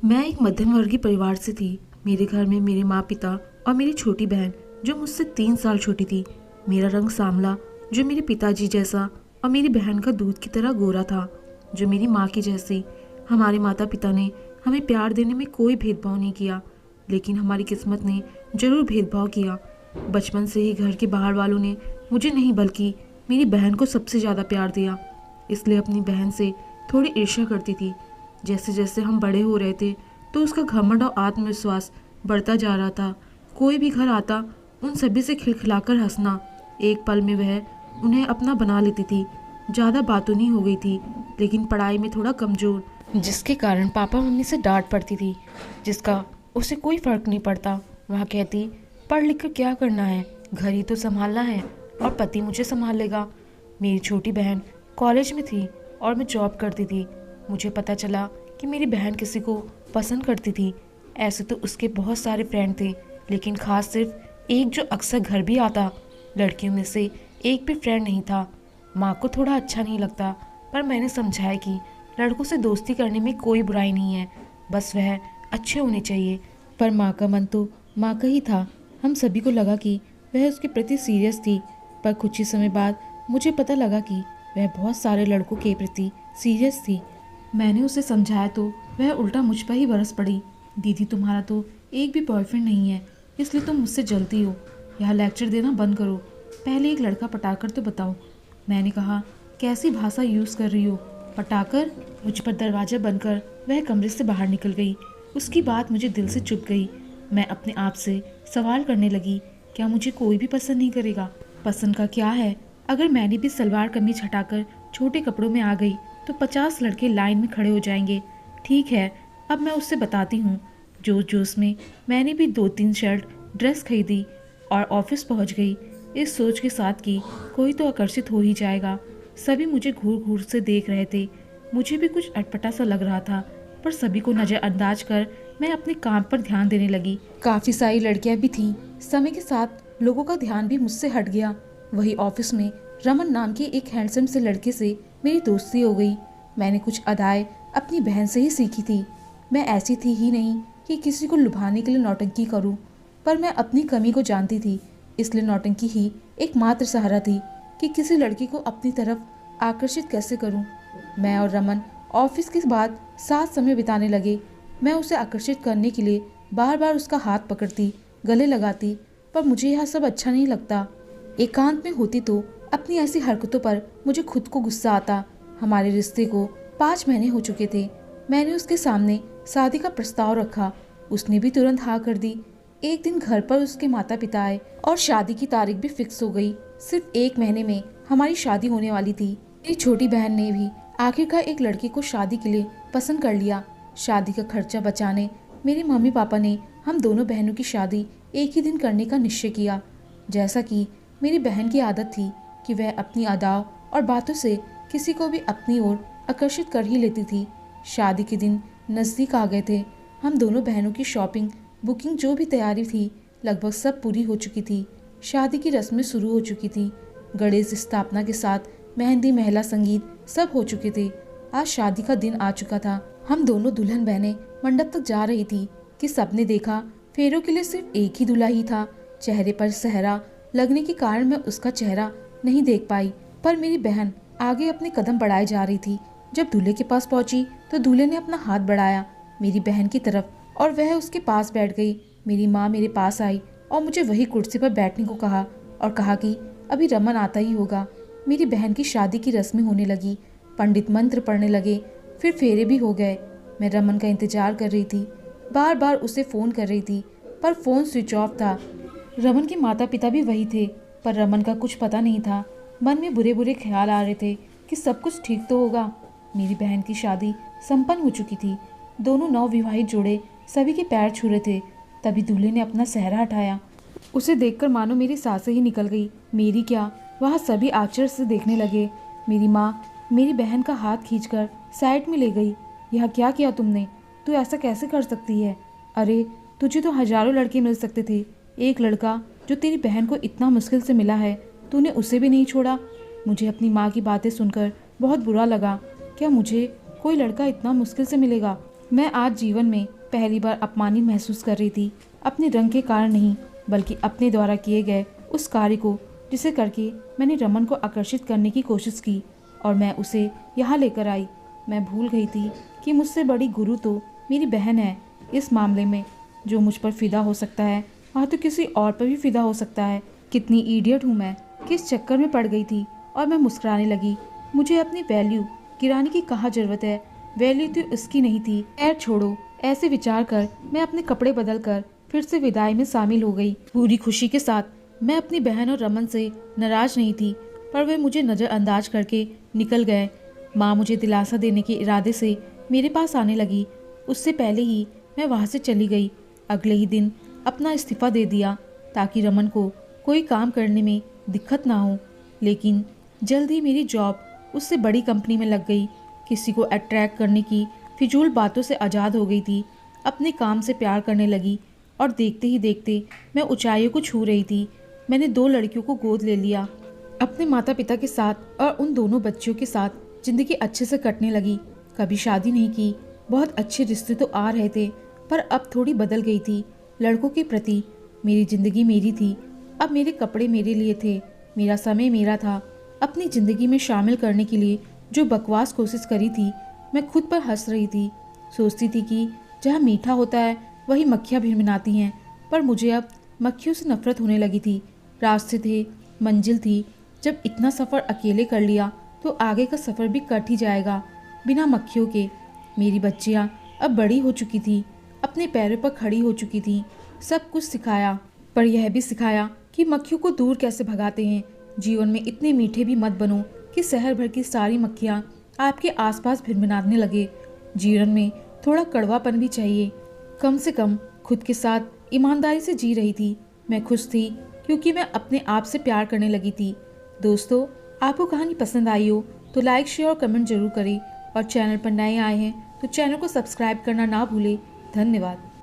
मैं एक मध्यम वर्गीय परिवार से थी। मेरे घर में मेरे माँ पिता और मेरी छोटी बहन जो मुझसे 3 साल छोटी थी। मेरा रंग सांवला जो मेरे पिताजी जैसा और मेरी बहन का दूध की तरह गोरा था जो मेरी माँ की जैसी। हमारे माता पिता ने हमें प्यार देने में कोई भेदभाव नहीं किया, लेकिन हमारी किस्मत ने जरूर भेदभाव किया। बचपन से ही घर के बाहर वालों ने मुझे नहीं बल्कि मेरी बहन को सबसे ज़्यादा प्यार दिया, इसलिए अपनी बहन से थोड़ी ईर्ष्या करती थी। जैसे जैसे हम बड़े हो रहे थे तो उसका घमंड और आत्मविश्वास बढ़ता जा रहा था। कोई भी घर आता उन सभी से खिलखिलाकर हंसना। एक पल में वह उन्हें अपना बना लेती थी। ज़्यादा बातूनी हो गई थी, लेकिन पढ़ाई में थोड़ा कमज़ोर, जिसके कारण पापा मम्मी से डांट पड़ती थी, जिसका उसे कोई फ़र्क नहीं पड़ता। वह कहती, पढ़ लिख कर क्या करना है, घर ही तो संभालना है और पति मुझे संभाल लेगा। मेरी छोटी बहन कॉलेज में थी और मैं जॉब करती थी। मुझे पता चला कि मेरी बहन किसी को पसंद करती थी। ऐसे तो उसके बहुत सारे फ्रेंड थे, लेकिन खास सिर्फ एक जो अक्सर घर भी आता। लड़कियों में से एक भी फ्रेंड नहीं था। माँ को थोड़ा अच्छा नहीं लगता, पर मैंने समझाया कि लड़कों से दोस्ती करने में कोई बुराई नहीं है, बस वह अच्छे होने चाहिए। पर माँ का मन तो माँ का ही था। हम सभी को लगा कि वह उसके प्रति सीरियस थी, पर कुछ ही समय बाद मुझे पता लगा कि वह बहुत सारे लड़कों के प्रति सीरियस थी। मैंने उसे समझाया तो वह उल्टा मुझ पर ही बरस पड़ी। दीदी, तुम्हारा तो एक भी बॉयफ्रेंड नहीं है, इसलिए तुम मुझसे जलती हो। यह लेक्चर देना बंद करो, पहले एक लड़का पटाकर तो बताओ। मैंने कहा, कैसी भाषा यूज़ कर रही हो, पटाकर? मुझ पर दरवाज़ा बंद कर वह कमरे से बाहर निकल गई। उसकी बात मुझे दिल से चुभ गई। मैं अपने आप से सवाल करने लगी, क्या मुझे कोई भी पसंद नहीं करेगा? पसंद का क्या है? अगर मैंने भी सलवार कमीज हटाकर छोटे कपड़ों में आ गई तो 50 लड़के लाइन में खड़े हो जाएंगे। ठीक है, अब मैं उससे बताती हूँ। जोश जोश में मैंने भी 2-3 शर्ट ड्रेस खरीदी और ऑफिस पहुँच गई, इस सोच के साथ कि कोई तो आकर्षित हो ही जाएगा। सभी मुझे घूर घूर से देख रहे थे। मुझे भी कुछ अटपटा सा लग रहा था, पर सभी को नज़रअंदाज कर मैं अपने काम पर ध्यान देने लगी। काफ़ी सारी लड़कियां भी थीं। समय के साथ लोगों का ध्यान भी मुझसे हट गया। वही ऑफिस में रमन नाम के एक हैंडसम से लड़के से मेरी दोस्ती हो गई। मैंने कुछ अदाएं अपनी बहन से ही सीखी थी। मैं ऐसी थी ही नहीं कि किसी को लुभाने के लिए नौटंकी करूं, पर मैं अपनी कमी को जानती थी, इसलिए नौटंकी ही एकमात्र सहारा थी कि किसी लड़की को अपनी तरफ आकर्षित कैसे करूं। मैं और रमन ऑफिस के बाद साथ समय बिताने लगे। मैं उसे आकर्षित करने के लिए बार बार उसका हाथ पकड़ती, गले लगाती, पर मुझे यह सब अच्छा नहीं लगता। एकांत में होती तो अपनी ऐसी हरकतों पर मुझे खुद को गुस्सा आता। हमारे रिश्ते को 5 महीने हो चुके थे। मैंने उसके सामने शादी का प्रस्ताव रखा, उसने भी तुरंत हाँ कर दी। एक दिन घर पर उसके माता पिता आए और शादी की तारीख भी फिक्स हो गई। सिर्फ 1 महीने में हमारी शादी होने वाली थी। मेरी छोटी बहन ने भी आखिरकार एक लड़के को शादी के लिए पसंद कर लिया। शादी का खर्चा बचाने मेरे मम्मी पापा ने हम दोनों बहनों की शादी एक ही दिन करने का निश्चय किया। जैसा कि मेरी बहन की आदत थी कि वह अपनी अदाओं और बातों से किसी को भी अपनी ओर आकर्षित कर ही लेती थी। शादी के दिन नज़दीक आ गए थे। हम दोनों बहनों की शॉपिंग, बुकिंग, जो भी तैयारी थी लगभग सब पूरी हो चुकी थी। शादी की रस्में शुरू हो चुकी थी। गणेश स्थापना के साथ मेहंदी, महिला संगीत सब हो चुके थे। आज शादी का दिन आ चुका था। हम दोनों दुल्हन बहनें मंडप तक जा रही थी कि सबने देखा फेरों के लिए सिर्फ एक ही दूल्हा ही था। चेहरे पर सहरा लगने के कारण मैं उसका चेहरा नहीं देख पाई, पर मेरी बहन आगे अपने कदम बढ़ाए जा रही थी। जब दूल्हे के पास पहुंची तो दूल्हे ने अपना हाथ बढ़ाया मेरी बहन की तरफ और वह उसके पास बैठ गई। मेरी माँ मेरे पास आई और मुझे वही कुर्सी पर बैठने को कहा और कहा कि अभी रमन आता ही होगा। मेरी बहन की शादी की रस्में होने लगी। पंडित मंत्र पढ़ने लगे, फिर फेरे भी हो गए। मैं रमन का इंतजार कर रही थी, बार बार उसे फ़ोन कर रही थी, पर फ़ोन स्विच ऑफ था। रमन के माता पिता भी वही थे, पर रमन का कुछ पता नहीं था। मन में बुरे बुरे ख्याल आ रहे थे कि सब कुछ ठीक तो होगा। मेरी बहन की शादी संपन्न हो चुकी थी। दोनों नवविवाहित जोड़े सभी के पैर छू रहे थे। तभी दूल्हे ने अपना सेहरा हटाया। उसे देखकर मानो मेरी सांसें ही निकल गई। मेरी क्या, वहाँ सभी आश्चर्य से देखने लगे। मेरी माँ मेरी बहन का हाथ खींचकर साइड में ले गई। यह क्या किया तुमने? तू ऐसा कैसे कर सकती है? अरे, तुझे तो हजारों लड़के मिल सकते थे, एक लड़का जो तेरी बहन को इतना मुश्किल से मिला है, तूने उसे भी नहीं छोड़ा। मुझे अपनी माँ की बातें सुनकर बहुत बुरा लगा। क्या मुझे कोई लड़का इतना मुश्किल से मिलेगा? मैं आज जीवन में पहली बार अपमानित महसूस कर रही थी, अपने रंग के कारण नहीं बल्कि अपने द्वारा किए गए उस कार्य को जिसे करके मैंने रमन को आकर्षित करने की कोशिश की और मैं उसे यहाँ लेकर आई। मैं भूल गई थी कि मुझसे बड़ी गुरु तो मेरी बहन है। इस मामले में जो मुझ पर फिदा हो सकता है वह तो किसी और पर भी फिदा हो सकता है। कितनी इडियट हूँ मैं, किस चक्कर में पड़ गई थी। और मैं मुस्कुराने लगी। मुझे अपनी वैल्यू गिराने की कहाँ जरूरत है, वैल्यू तो उसकी नहीं थी। खैर छोड़ो, ऐसे विचार कर मैं अपने कपड़े बदल कर फिर से विदाई में शामिल हो गई। पूरी खुशी के साथ मैं अपनी बहन और रमन से नाराज नहीं थी, पर वे मुझे नज़रअंदाज करके निकल गए। माँ मुझे दिलासा देने के इरादे से मेरे पास आने लगी। उससे पहले ही मैं वहाँ से चली गई। अगले ही दिन अपना इस्तीफ़ा दे दिया ताकि रमन को कोई काम करने में दिक्कत ना हो। लेकिन जल्द ही मेरी जॉब उससे बड़ी कंपनी में लग गई। किसी को अट्रैक्ट करने की फिजूल बातों से आज़ाद हो गई थी। अपने काम से प्यार करने लगी और देखते ही देखते मैं ऊंचाइयों को छू रही थी। मैंने 2 लड़कियों को गोद ले लिया। अपने माता पिता के साथ और उन दोनों बच्चियों के साथ ज़िंदगी अच्छे से कटने लगी। कभी शादी नहीं की। बहुत अच्छे रिश्ते तो आ रहे थे, पर अब थोड़ी बदल गई थी लड़कों के प्रति। मेरी ज़िंदगी मेरी थी। अब मेरे कपड़े मेरे लिए थे, मेरा समय मेरा था। अपनी ज़िंदगी में शामिल करने के लिए जो बकवास कोशिश करी थी, मैं खुद पर हंस रही थी। सोचती थी कि जहाँ मीठा होता है वही मक्खियाँ भिनभिनाती हैं, पर मुझे अब मक्खियों से नफरत होने लगी थी। रास्ते थे, मंजिल थी। जब इतना सफ़र अकेले कर लिया तो आगे का सफ़र भी कट ही जाएगा बिना मक्खियों के। मेरी बच्चियाँ अब बड़ी हो चुकी थी, अपने पैरों पर खड़ी हो चुकी थी। सब कुछ सिखाया, पर यह भी सिखाया कि मक्खियों को दूर कैसे भगाते हैं। जीवन में इतने मीठे भी मत बनो कि शहर भर की सारी मक्खियाँ आपके आसपास भिनभिनाने लगे। जीवन में थोड़ा कड़वापन भी चाहिए। कम से कम खुद के साथ ईमानदारी से जी रही थी। मैं खुश थी क्योंकि मैं अपने आप से प्यार करने लगी थी। दोस्तों, आपको कहानी पसंद आई हो तो लाइक, शेयर और कमेंट जरूर करें और चैनल पर नए आए हैं तो चैनल को सब्सक्राइब करना ना भूलें। धन्यवाद।